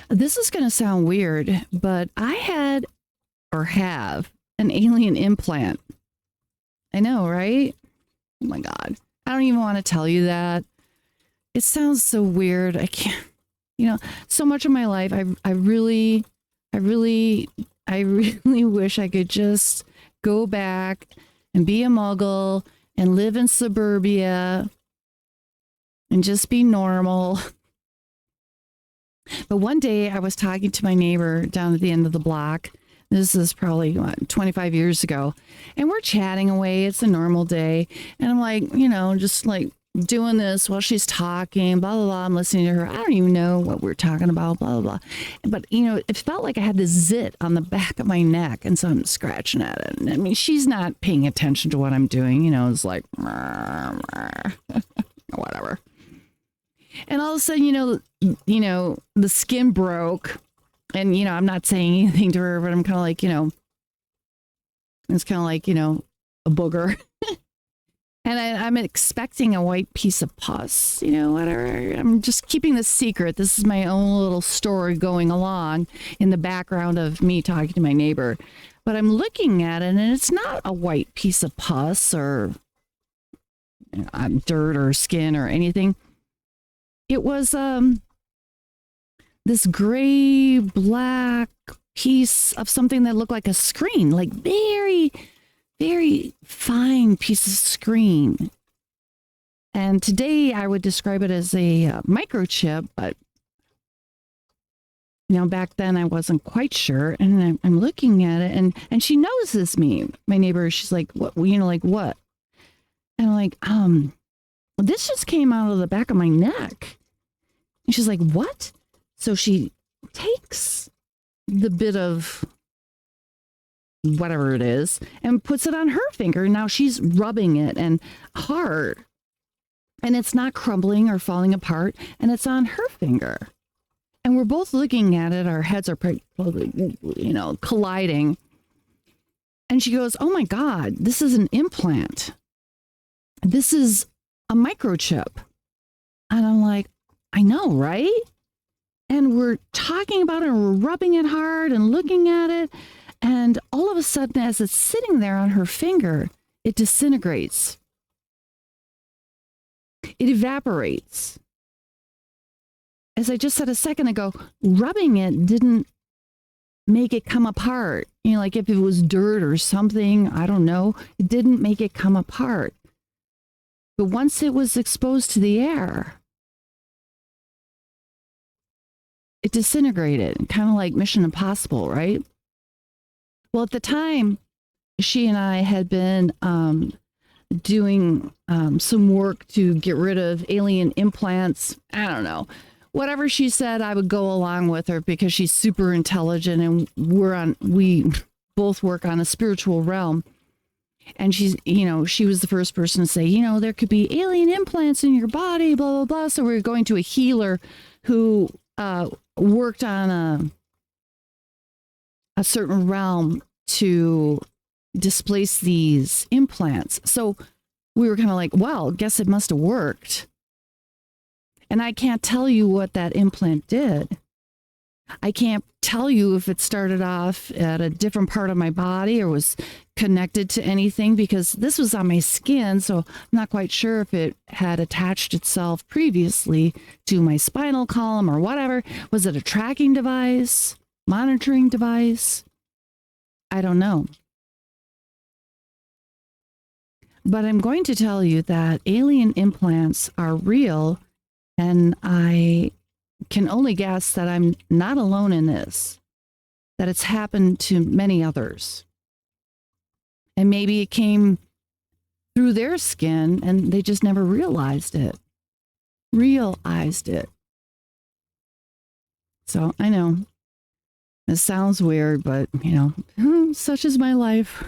This is going to sound weird, but I had or have an alien implant. I know, right? Oh my God. I don't even want to tell you that. It sounds so weird. I can't, so much of my life, I really wish I could just go back and be a muggle and live in suburbia and just be normal. But one day I was talking to my neighbor down at the end of the block. This is probably 25 years ago. And we're chatting away. It's a normal day. And I'm like, just like doing this while she's talking, blah, blah, blah. I'm listening to her. I don't even know what we're talking about, blah, blah, blah. But, it felt like I had this zit on the back of my neck. And so I'm scratching at it. And I mean, she's not paying attention to what I'm doing. It's like, whatever. And all of a sudden, the skin broke. And, I'm not saying anything to her, but I'm kind of like, it's kind of like, a booger. And I'm expecting a white piece of pus, whatever. I'm just keeping this secret. This is my own little story going along in the background of me talking to my neighbor. But I'm looking at it, and it's not a white piece of pus or dirt or skin or anything. It was this gray black piece of something that looked like a screen, like very, very fine piece of screen. And today I would describe it as a microchip, but back then I wasn't quite sure. And I'm looking at it, and she notices me. My neighbor, she's like, "What? Like what?" And I'm like, this just came out of the back of my neck. And she's like, "What?" So she takes the bit of whatever it is and puts it on her finger. Now she's rubbing it and hard. And it's not crumbling or falling apart. And it's on her finger. And we're both looking at it. Our heads are probably, colliding. And she goes, "Oh my God, this is an implant. This is a microchip." And I'm like, I know, right? And we're talking about it and we're rubbing it hard and looking at it. And all of a sudden, as it's sitting there on her finger, it disintegrates. It evaporates. As I just said a second ago, rubbing it didn't make it come apart. Like if it was dirt or something, I don't know, it didn't make it come apart. But once it was exposed to the air, it disintegrated, kind of like Mission Impossible, right? Well, at the time, she and I had been doing some work to get rid of alien implants. I don't know. Whatever she said, I would go along with her because she's super intelligent, and we both work on a spiritual realm. And she's, she was the first person to say, there could be alien implants in your body, blah, blah, blah. So we were going to a healer who worked on a certain realm to displace these implants. So we were kind of like, well, guess it must have worked. And I can't tell you what that implant did. I can't tell you if it started off at a different part of my body or was connected to anything, because this was on my skin. So I'm not quite sure if it had attached itself previously to my spinal column or whatever. Was it a tracking device, monitoring device? I don't know. But I'm going to tell you that alien implants are real, and I can only guess that I'm not alone in this, that it's happened to many others. And maybe it came through their skin and they just never realized it. So I know this sounds weird, but such is my life.